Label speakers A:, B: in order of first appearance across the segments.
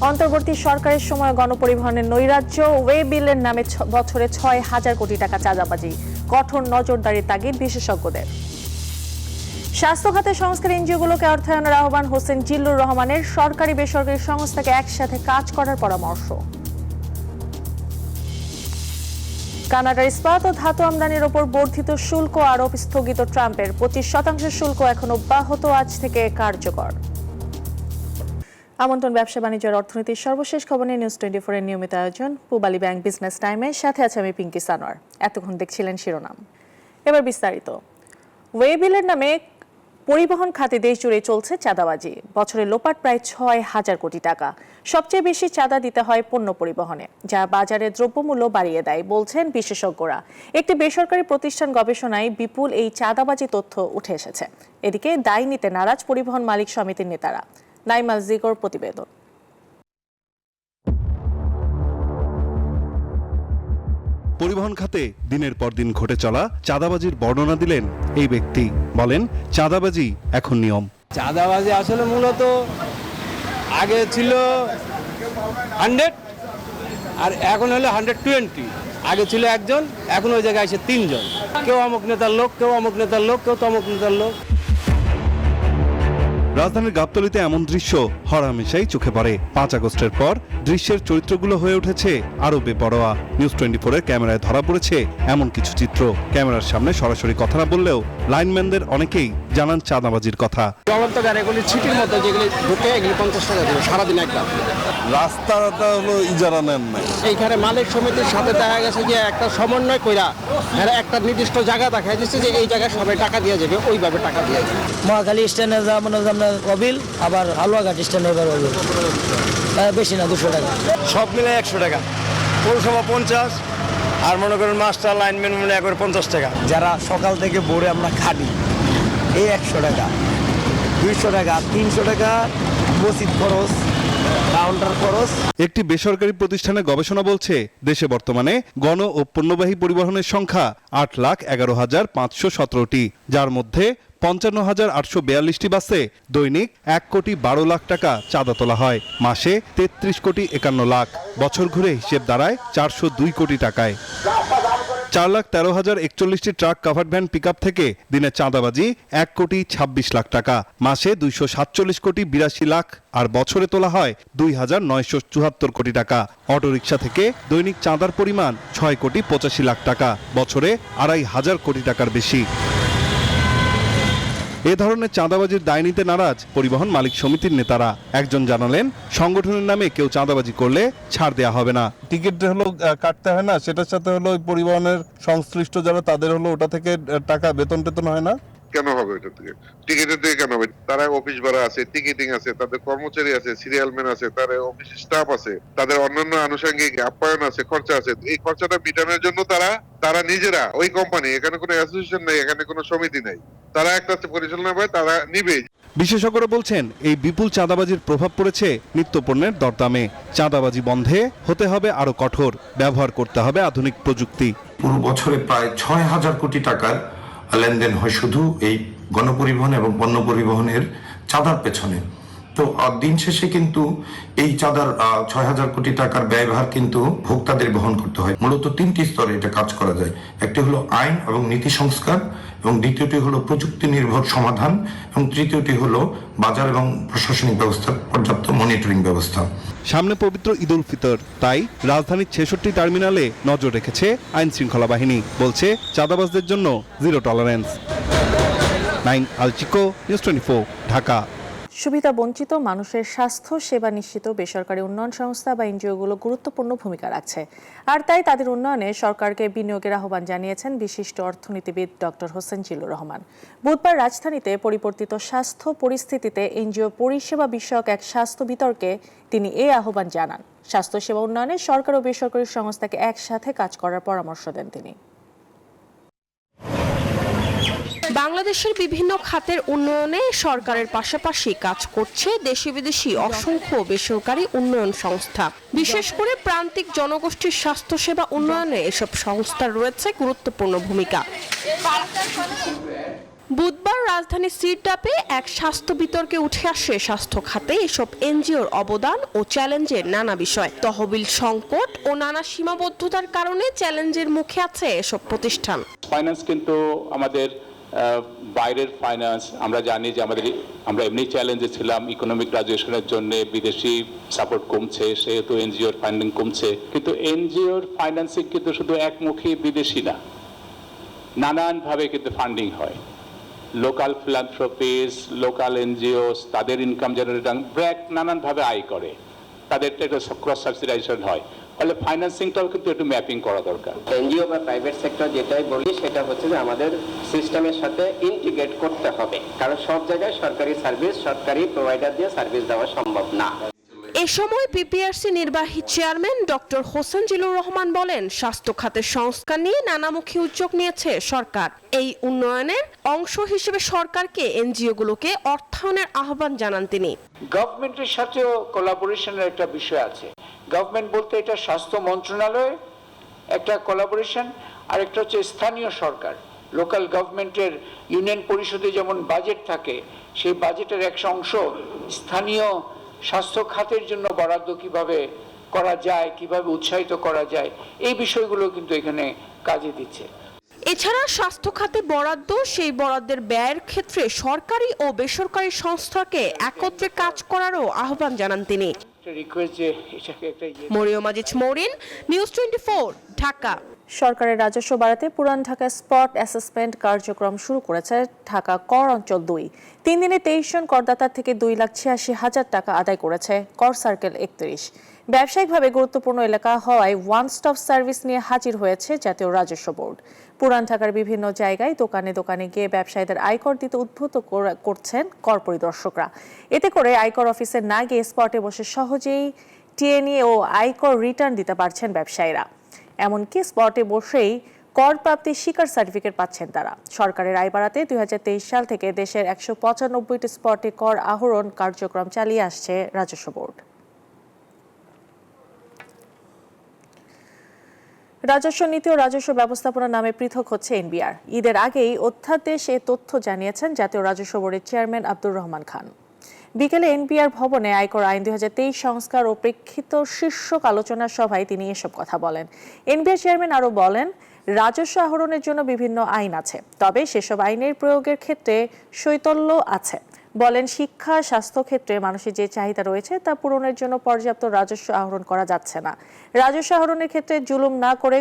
A: অন্তর্বর্তী সরকারের সময় গণপরিবহনের নৈরাজ্য, ওয়ে বিলের নামে বছরে ৬,০০০ কোটি টাকা চাঁদাবাজি, কঠোর নজরদারির তাগিদ বিশেষজ্ঞদের। স্বাস্থ্য খাতে সংস্কার এনজিওগুলোকে অর্থায়নের আহ্বান হোসেন জিল্লুর রহমানের। সরকারি বেসরকারি সংস্থাকে একসাথে কাজ করার পরামর্শ। কানাডার ইস্পাত ও ধাতু আমদানির ওপর বর্ধিত শুল্ক আরোপ স্থগিত ট্রাম্পের। 25% শুল্ক এখন অব্যাহত, আজ থেকে কার্যকর। আমন্ত্রণ ব্যবসা বাণিজ্যের অর্থনীতির সর্বশেষ খবর নিয়ে নিউজ 24 এর নিয়মিত আয়োজন পূবালী ব্যাংক বিজনেস টাইমের সাথে আছে আমি পিঙ্কি সানোয়ার। এতক্ষণ দেখছিলেন শিরোনাম, এবার বিস্তারিত। ওয়ে বিলের নামে পরিবহন খাতে দেশ জুড়ে চলছে চাঁদাবাজি। বছরে লোপাট প্রায় ৬,০০০ কোটি টাকা। সবচেয়ে বেশি চাঁদা দিতে হয় পণ্য পরিবহনে, যা বাজারে দ্রব্যমূল্য বাড়িয়ে দেয় বলছেন বিশেষজ্ঞরা। একটি বেসরকারি প্রতিষ্ঠান গবেষণায় বিপুল এই চাঁদাবাজি তথ্য উঠে এসেছে। এদিকে দায় নিতে নারাজ পরিবহন মালিক সমিতির নেতারা। নাইমাল জিগর প্রতিবেদন।
B: পরিবহন খাতে দিনের পর দিন ঘটে চলা চাঁদাবাজির বর্ণনা দিলেন এই ব্যক্তি। বলেন, চাঁদাবাজি এখন নিয়ম।
C: চাঁদাবাজি আসলে মূলত আগে ছিল 100 আর এখন হলো 120। আগে ছিল একজন, এখন ওই জায়গায় এসে 3 জন। কেউ অমুক নেতার লোক, কেউ অমুক নেতার লোক, কেউ তমুক নেতার লোক।
B: রাজধানীর গাবতলীতে এমন দৃশ্য হরহামেশাই চোখে পড়ে। 5 আগস্টের পর দৃশ্যের চরিত্রগুলো হয়ে উঠেছে আরো বেপরোয়া। নিউজ 24 এর ক্যামেরায় ধরা পড়েছে এমন কিছু চিত্র। ক্যামেরার সামনে সরাসরি কথা না বললেও লাইনম্যানদের অনেকেই জানান চাঁদাবাজির কথা।
C: চলন্ত গাড়িগুলি ছিটির মতো যেগুলি ঢুকে এগুলি 50 টাকা দেবে সারাদিন একটা।
D: রাস্তাটা হলো ইজারা নেন না।
C: এইখানে মালিক সমিতির সাথে দেখা গেছে যে একটা সমন্বয় কইরা এরা একটা নির্দিষ্ট জায়গা দেখা যাচ্ছে যে এই জায়গায় সবাই টাকা দিয়ে যাবে, ওইভাবে টাকা দিয়ে যাবে।
E: মহাখালী স্ট্যান্ডে যেমন আপনার অবিল, আবার হালুয়াঘাট স্ট্যান্ডে এবার অবিল, বেশি না 200 টাকা।
C: সব মিলে 100 টাকা, পৌরসভা 50, আর মনে করেন মাস্টার লাইনম্যান মিলে একবার 50 টাকা।
E: যারা সকাল থেকে ভোরে আমরা খাটি, এই 100 টাকা, 200 টাকা, 300 টাকা মসজিদ খরচ, কাউন্টার খরচ।
B: একটি বেসরকারি প্রতিষ্ঠানের গবেষণা বলছে, দেশে বর্তমানে গণ ও পণ্যবাহী পরিবহনের সংখ্যা 8,11,517টি, যার মধ্যে 55,842টি বাসে দৈনিক 1,12,00,000 টাকা চাঁদা তোলা হয়। মাসে 33,51 লাখ। বছর ঘুরে হিসেব দাঁড়ায় 402 কোটি টাকায়। 4,13,041টি ট্রাক, কাভার্ড ভ্যান, পিকআপ থেকে দিনে চাঁদাবাজি 1,26,00,000 টাকা। মাসে 247 কোটি 82 লাখ, আর বছরে তোলা হয় 2,974 কোটি টাকা। অটোরিকশা থেকে দৈনিক চাঁদার পরিমাণ 6,85,00,000 টাকা, বছরে 2,500 কোটি টাকার বেশি। এ ধরনের চাঁদাবাজির দায় নিতে নারাজ পরিবহন মালিক সমিতির নেতারা। একজন জানালেন, সংগঠনের নামে কেউ চাঁদাবাজি করলে ছাড় দেয়া হবে না।
D: টিকিট হলো কাটতে হয় না, সেটার সাথে হলো পরিবহনের সংশ্লিষ্ট যারা তাদের হলো ওটা থেকে টাকা বেতন টেতন হয় না।
F: কেন হবে ওটা থেকে? টিকিটের থেকে কেন হবে? তারা অফিস ভাড়া আছে, টিকিটিং আছে, তাদের কর্মচারী আছে, সিরিয়ালম্যান আছে, তাদের অফিস স্টাফ আছে, তাদের অন্যান্য আনুষঙ্গিক আপ্যায়ন আছে, খরচা আছে। এই খরচাটা মেটানোর জন্য তারা নিজেরা, ওই কোম্পানি, এখানে কোনো অ্যাসোসিয়েশন নেই, এখানে কোনো সমিতি নাই, তারা একটা পরিচালনা করে, তারা নিবে।
B: বিশেষজ্ঞরা বলছেন, এই বিপুল চাঁদাবাজির প্রভাব পড়েছে নিত্যপণ্যের দরদামে। চাঁদাবাজি বন্ধে হতে হবে আরো কঠোর, ব্যবহার করতে হবে আধুনিক প্রযুক্তি।
G: পুরো বছরে প্রায় 6,000 কোটি টাকার লেনদেন হয় শুধু এই গণপরিবহন এবং পণ্য পরিবহনের চাঁদার পেছনে। তো দিন শেষে কিন্তু এই চাঁদার 6,000 কোটি টাকার ব্যয়ভার কিন্তু ভোক্তাদের বহন করতে হয়। মূলত 3টি স্তরে এটা কাজ করা যায়। একটি হলো আইন এবং নীতি সংস্কার, এবং দ্বিতীয়টি হলো প্রযুক্তি নির্ভর সমাধান, এবং তৃতীয়টি হলো বাজার এবং প্রশাসনিক ব্যবস্থার পর্যাপ্ত মনিটরিং ব্যবস্থা।
B: সামনে পবিত্র ঈদ উল ফিতর, তাই রাজধানীর 66 টার্মিনালে নজর রেখেছে আইন শৃঙ্খলা বাহিনী। বলছে, চাঁদাবাজদের জন্য জিরো টলারেন্স। নাইম আলচিকো, নিউজ 24, ঢাকা।
A: সুবিধা বঞ্চিত মানুষের স্বাস্থ্য সেবা নিশ্চিত বেসরকারি উন্নয়ন সংস্থা বা এনজিওগুলো গুরুত্বপূর্ণ ভূমিকা রাখছে। আর তাই তাদের উন্নয়নে সরকারকে বিনিয়োগের আহ্বান জানিয়েছেন বিশিষ্ট অর্থনীতিবিদ ডক্টর হোসেন জিল্লুর রহমান। বুধবার রাজধানীতে পরিবর্তিত স্বাস্থ্য পরিস্থিতিতে এনজিও পরিষেবা বিষয়ক এক স্বাস্থ্য বিতর্কে তিনি এই আহ্বান জানান। স্বাস্থ্যসেবা উন্নয়নে সরকার ও বেসরকারি সংস্থাকে একসাথে কাজ করার পরামর্শ দেন তিনি।
H: বাংলাদেশের বিভিন্ন খাতের উন্নয়নে সরকারের পাশাপাশি কাজ করছে দেশি বিদেশি অসংখ্য বেসরকারি উন্নয়ন সংস্থা। বিশেষ করে প্রান্তিক জনগোষ্ঠীর স্বাস্থ্যসেবা উন্নয়নে এসব সংস্থার রয়েছে গুরুত্বপূর্ণ ভূমিকা। বুধবার রাজধানীর সিরডাপে এক স্বাস্থ্য বিতর্কে উঠে আসে স্বাস্থ্য খাতে এসব এনজিওর অবদান ও চ্যালেঞ্জের নানা বিষয়। তহবিল সংকট ও নানা সীমাবদ্ধতার কারণে চ্যালেঞ্জের মুখে আছে এসব প্রতিষ্ঠান।
I: ফাইন্যান্স কিন্তু আমাদের বাইরের ফাইন্যান্স, আমরা জানি যে আমরা এমনি চ্যালেঞ্জে ছিলাম, ইকোনমিক গ্রাজুয়েশনের জন্য বিদেশি সাপোর্ট কমছে, সেহেতু এনজিওর ফান্ডিং কমছে। কিন্তু এনজিওর ফাইন্যান্সিং কিন্তু শুধু একমুখী বিদেশি না, নানানভাবে কিন্তু ফান্ডিং হয়। লোকাল ফিলান্থ্রপিস, লোকাল এনজিওস তাদের ইনকাম জেনারেটিং ব্র্যাক নানানভাবে আয় করে, তাদের একটা ক্রস সাবসিডাইজেশন হয়। ফলে ফাইন্যান্সিংটাও কিন্তু একটু ম্যাপিং করা দরকার।
J: এনজিও বা প্রাইভেট সেক্টর যেটাই বলি সেটা হচ্ছে যে আমাদের সিস্টেমের সাথে ইন্টিগ্রেট করতে হবে, কারণ সব জায়গায় সরকারি সার্ভিস সরকারি প্রোভাইডার দিয়ে সার্ভিস দেওয়া সম্ভব না।
H: এ সময় পিপিআরসি নির্বাহী চেয়ারম্যান ডক্টর হোসেন জিলুর রহমান বলেন, স্বাস্থ্য খাতের সংস্কার নিয়ে নানামুখী উদ্যোগ নিয়েছে সরকার। এই উন্নয়নের অংশ হিসেবে সরকারকে এনজিওগুলোকে অর্থায়নের আহ্বান জানান তিনি।
K: গভর্নমেন্টের সাথেও কোলাবোরেশনের একটা বিষয় আছে। গভর্নমেন্ট বলতে এটা স্বাস্থ্য মন্ত্রণালয় একটা কোলাবোরেশন, আর একটা হচ্ছে স্থানীয় সরকার। লোকাল গভর্নমেন্টের ইউনিয়ন পরিষদে যেমন বাজেট থাকে, সেই বাজেটের একটা অংশ স্থানীয় স্বাস্থ্য খাতের জন্য বরাদ্দ কিভাবে করা যায়, কিভাবে উৎসাহিত করা যায়, এই বিষয়গুলো কিন্তু এখানে কাজে দিচ্ছে।
H: এছাড়া স্বাস্থ্য খাতে বরাদ্দ, সেই বরাদ্দের ব্যয়ের ক্ষেত্রে সরকারি ও বেসরকারি সংস্থাকে একত্রে কাজ করারও আহ্বান জানান তিনি। মরিয়ম আজিজ মৌরিন, নিউজ 24, ঢাকা।
A: সরকারের রাজস্ব বাড়াতে পুরান ঢাকা স্পট অ্যাসেসমেন্ট কার্যক্রম শুরু করেছে ঢাকা কর অঞ্চল 2। 3 দিনে 23 জন করদাতার থেকে 2,86,000 টাকা আদায় করেছে কর সার্কেল 31। ব্যবসায়িকভাবে গুরুত্বপূর্ণ এলাকা হওয়ায় ওয়ান স্টপ সার্ভিস নিয়ে হাজির হয়েছে জাতীয় রাজস্ব বোর্ড। পুরান ঢাকার বিভিন্ন জায়গায় দোকানে দোকানে গিয়ে ব্যবসায়ীদের আয়কর দিতে উদ্বুদ্ধ করছেন কর পরিদর্শকরা। এতে করে আয়কর অফিসে না গিয়ে স্পটে বসে সহজেই টিএনএ ও আয়কর রিটার্ন দিতে পারছেন ব্যবসায়ীরা। এমনকি স্পটে বসেই কর প্রাপ্তির স্বীকার সার্টিফিকেট পাচ্ছেন তারা। সরকারের আয় বাড়াতে 2023 সাল থেকে দেশের 195টি স্পটে কর আহরণ কার্যক্রম চালিয়ে আসছে রাজস্ব বোর্ড। রাজস্ব নীতি ও রাজস্ব ব্যবস্থাপনা নামে পৃথক হচ্ছে এনবিআর। ঈদের আগেই অধ্যাদেশ এ তথ্য জানিয়েছেন জাতীয় রাজস্ব বোর্ডের চেয়ারম্যান আব্দুর রহমান খান। বিকেলে এনবিআর ভবনে আয়কর আইন 2023 সংস্কার ও প্রেক্ষিত শীর্ষক আলোচনা সভায় তিনি এসব কথা বলেন। এনবিআর চেয়ারম্যান আরও বলেন, রাজস্ব আহরণের জন্য বিভিন্ন আইন আছে, তবে সেসব আইনের প্রয়োগের ক্ষেত্রে শৈথল্য আছে। বলেন, শিক্ষা, স্বাস্থ্য ক্ষেত্রে মানুষের যে চাহিদা রয়েছে তা পূরণের জন্য পর্যাপ্ত রাজস্ব আহরণ করা যাচ্ছে না। রাজস্ব আহরণের ক্ষেত্রে জুলুম না করে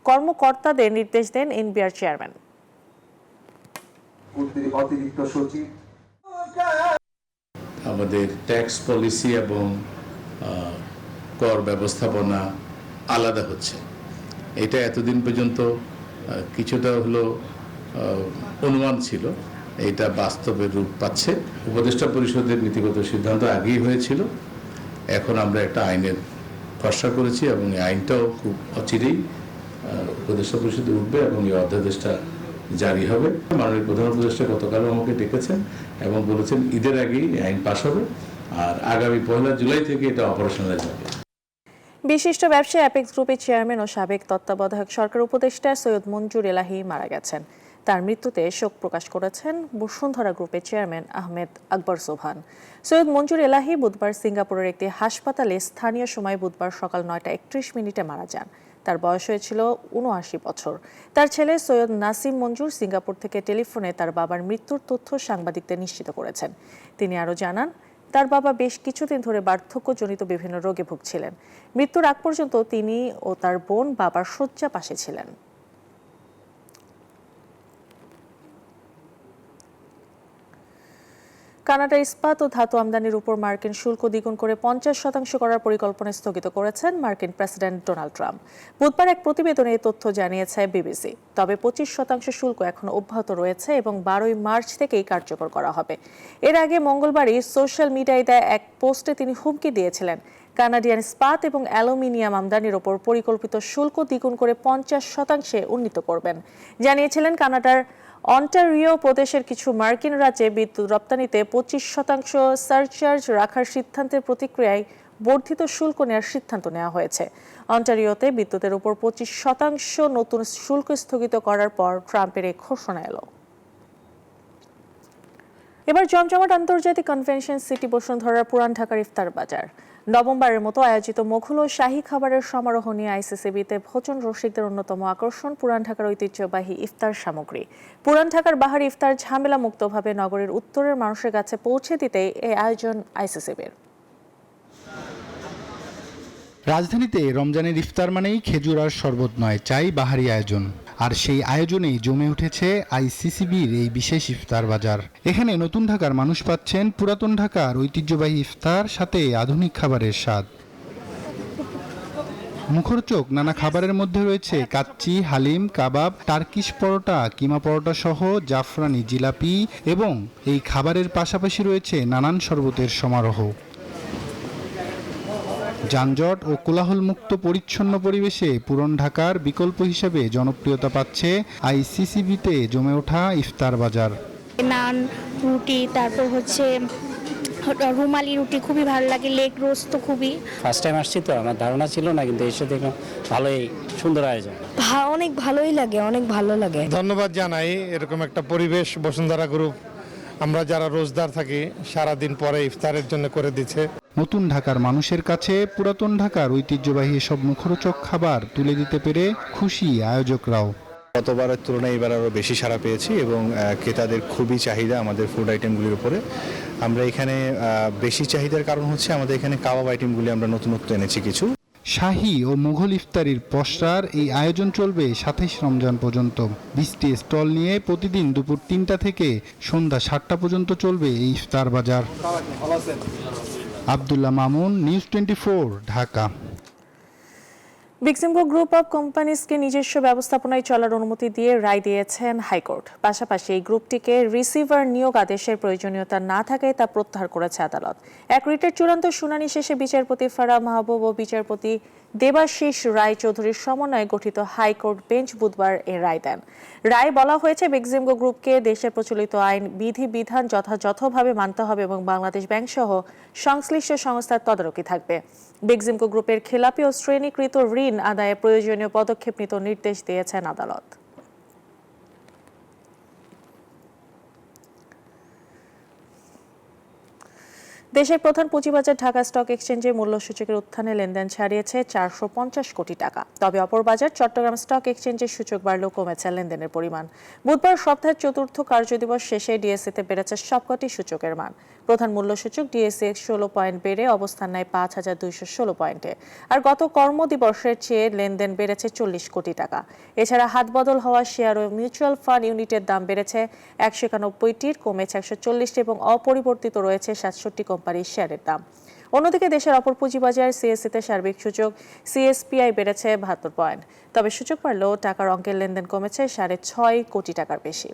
A: কর্মকর্তাদের নির্দেশ দেন এনবিআর চেয়ারম্যান।
L: অতিরিক্ত সচিব আমাদের ট্যাক্স পলিসি এবং কর ব্যবস্থাপনা আলাদা হচ্ছে। এটা এতদিন পর্যন্ত কিছুটা হলো অনুমান ছিল, এটা বাস্তবের রূপ পাচ্ছে। উপদেষ্টা পরিষদের নীতিগত সিদ্ধান্ত আগেই হয়েছিল, এখন আমরা একটা আইনের খসড়া করেছি এবং এই আইনটাও খুব অচিরেই উপদেষ্টা পরিষদে উঠবে এবং এই অধ্যাদেশটা জারি হবে। মাননীয় প্রধান উপদেষ্টা গতকাল আমাকে ডেকেছেন এবং বলেছেন ঈদের আগেই আইন পাস হবে আর আগামী 1 জুলাই থেকে এটা অপারেশনালাইজ হবে।
A: বিশিষ্ট ব্যবসায়ী অ্যাপেক্স গ্রুপের চেয়ারম্যান ও সাবেক তত্ত্বাবধায়ক সরকার উপদেষ্টা সৈয়দ মঞ্জুর এলাহি মারা গেছেন। তার মৃত্যুতে শোক প্রকাশ করেছেন বসুন্ধরা গ্রুপের চেয়ারম্যান আহমেদ আকবর সোবহান। সৈয়দ মঞ্জুর এলাহি বুধবার সিঙ্গাপুরের একটি হাসপাতালে স্থানীয় সময় বুধবার সকাল 9:31 মারা যান। তার বয়স হয়েছিল 79 বছর। তার ছেলে সৈয়দ নাসিম মঞ্জুর সিঙ্গাপুর থেকে টেলিফোনে তার বাবার মৃত্যুর তথ্য সাংবাদিকদের নিশ্চিত করেছেন। তিনি আরও জানান, তার বাবা বেশ কিছুদিন ধরে বার্ধক্যজনিত বিভিন্ন রোগে ভুগছিলেন। মৃত্যুর আগ পর্যন্ত তিনি ও তার বোন বাবার শয্যা পাশে ছিলেন। কানাডার ইস্পাত ও ধাতু আমদানির উপর মার্কিন শুল্ক দ্বিগুণ করে 50% করার পরিকল্পনা স্থগিত করেছেন মার্কিন প্রেসিডেন্ট ডোনাল্ড ট্রাম্প। বুধবার এক প্রতিবেদনে এই তথ্য জানিয়েছে বিবিসি। তবে 25% শুল্ক এখনো অব্যাহত রয়েছে এবং 12 মার্চ থেকেই কার্যকর করা হবে। এর আগে মঙ্গলবারই সোশ্যাল মিডিয়ায় দেয়া এক পোস্টে তিনি হুমকি দিয়েছিলেন, কানাডিয়ান ইস্পাত এবং অ্যালুমিনিয়াম আমদানির ওপর পরিকল্পিত শুল্ক দ্বিগুণ করে 50% উন্নীত করবেন। জানিয়েছিলেন, কানাডার অন্টারিও প্রদেশের কিছু মার্কিন রাজ্যে বিদ্যুৎ রপ্তানিতে 25% সারচার্জ রাখার সিদ্ধান্তের প্রতিক্রিয়ায় বর্ধিত শুল্ক নেওয়ার সিদ্ধান্ত নেওয়া হয়েছে। অন্টারিওতে বিদ্যুতের উপর 25% নতুন শুল্ক স্থগিত করার পর ট্রাম্পের এই ঘোষণা এলো। এবার জমজমাট আন্তর্জাতিক কনভেনশন সিটি বসুন্ধরার পুরান ঢাকার ইফতার বাজার। নবমবারের মতো আয়োজিত মোঘল ও শাহী খাবারের সমারোহ নিয়ে আইসিসিবিতে ভোজন রসিকদের অন্যতম আকর্ষণ পুরান ঢাকার ঐতিহ্যবাহী ইফতার সামগ্রী। পুরান ঢাকার বাহারি ইফতার ঝামেলা মুক্তভাবে নগরের উত্তরের মানুষের কাছে পৌঁছে দিতেই এই আয়োজন আইসিসিবির।
M: রাজধানীতে রমজানের ইফতার মানেই খেজুর আর শরবত নয়, চাই বাহারি আয়োজন। আর সেই আয়োজনেই জমে উঠেছে আইসিসিবির এই বিশেষ ইফতার বাজার। এখানে নতুন ঢাকার মানুষ পাচ্ছেন পুরাতন ঢাকার ঐতিহ্যবাহী ইফতার, সাথে আধুনিক খাবারের স্বাদ। মুখরোচক নানা খাবারের মধ্যে রয়েছে কাচ্চি, হালিম, কাবাব, টার্কিশ পরোটা, কিমা পরোটা সহ জাফরানি জিলাপি, এবং এই খাবারের পাশাপাশি রয়েছে নানান শরবতের সমারোহ। যানজট ও কোলাহলমুক্ত পরিচ্ছন্ন পরিবেশে পুরান ঢাকার বিকল্প হিসেবে জনপ্রিয়তা পাচ্ছে আইসিসিবিতে জমে ওঠা ইফতার বাজার।
N: নান, রুটি, তারপর হচ্ছে রুমালি রুটি খুবই ভালো লাগে, লেগ রোস্ট তো খুবই।
J: ফার্স্ট টাইম আসছি তো, আমার ধারণা ছিল না, কিন্তু এসে দেখলাম ভালোই সুন্দর আয়োজন।
N: অনেক ভালোই লাগে, অনেক ভালো লাগে।
O: ধন্যবাদ জানাই এরকম একটা পরিবেশ বসুন্ধরা গ্রুপ আমরা যারা রোজদার থাকি সারাদিন পরে ইফতারের জন্য করে দিচ্ছে।
M: নতুন ঢাকার মানুষের কাছে পুরাতন ঢাকার ঐতিহ্যবাহী সব মুখরোচক খাবার তুলে দিতে পেরে খুশি আয়োজকরাও।
P: গতবারের তুলনায় এবার আরও বেশি সাড়া পেয়েছি এবং ক্রেতাদের খুবই চাহিদা আমাদের ফুড আইটেমগুলির উপরে। আমরা এখানে বেশি চাহিদার কারণ হচ্ছে আমাদের এখানে কাবাব আইটেমগুলি আমরা নতুনত্ব এনেছি কিছু।
M: শাহী ও মুঘল ইফতারির পসরার এই আয়োজন চলবে 27 রমজান পর্যন্ত। 20টি স্টল নিয়ে প্রতিদিন দুপুর 3টা থেকে সন্ধ্যা 7টা পর্যন্ত চলবে এই ইফতার বাজার। Abdullah Mamun, news 24, Dhaka.
A: Beximco group of কোম্পানিজকে নিজস্ব ব্যবস্থাপনায় চলার অনুমতি দিয়ে রায় দিয়েছেন হাইকোর্ট। পাশাপাশি এই গ্রুপটিকে রিসিভার নিয়োগ আদেশের প্রয়োজনীয়তা না থাকায় তা প্রত্যাহার করেছে আদালত। এক রিটের চূড়ান্ত শুনানি শেষে বিচারপতি ফারাহ মাহবুব ও বিচারপতি দেবাশিস রায় চৌধুরীর সমন্বয়ে গঠিত হাইকোর্ট বেঞ্চ বুধবার এ রায় দেন। রায় বলা হয়েছে, বিক্সিমকো গ্রুপকে দেশের প্রচলিত আইন বিধিবিধান যথাযথভাবে মানতে হবে এবং বাংলাদেশ ব্যাংক সহ সংশ্লিষ্ট সংস্থার তদারকি থাকবে। বিক্সিমকো গ্রুপের খেলাপি ও শ্রেণীকৃত ঋণ আদায়ে প্রয়োজনীয় পদক্ষেপ নিতে নির্দেশ দিয়েছেন আদালত। দেশের প্রধান পুঁজিবাজার ঢাকা স্টক এক্সচেঞ্জে মূল্যসূচকের উত্থানে লেনদেন ছাড়িয়েছে 450 কোটি টাকা। তবে অপর বাজার চট্টগ্রাম স্টক এক্সচেঞ্জের সূচক বাড়লেও কমেছে লেনদেনের পরিমাণ। বুধবার সপ্তাহের চতুর্থ কার্যদিবস শেষে ডিএসসিতে বেড়েছে সবকটি সূচকের মান। প্রধান মূল্যসূচক ডিএসসিএক্স 16 পয়েন্ট বেড়ে অবস্থান নেয় 5216 পয়েন্টে। আর গত কর্মদিবসের চেয়ে লেনদেন বেড়েছে 40 কোটি টাকা। এছাড়া হাতবদল হওয়া শেয়ার ও মিউচুয়াল ফান্ড ইউনিটের দাম বেড়েছে 191টির, কমেছে 140টি এবং অপরিবর্তিত রয়েছে 67 কোম্পানির শেয়ারের দাম। অন্যদিকে দেশের অপর পুঁজিবাজার সিএসসিতে সার্বিক সূচক সিএসপিআই বেড়েছে 72 পয়েন্ট। তবে সূচক বাড়লেও টাকার অঙ্কের লেনদেন কমেছে 6.5 কোটি টাকার বেশি।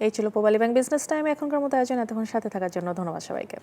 A: এই ছিল পূবালী ব্যাংক বিজনেস টাইম। এখনকার মতো আয়োজন এতক্ষণ সাথে থাকার জন্য ধন্যবাদ সবাইকে।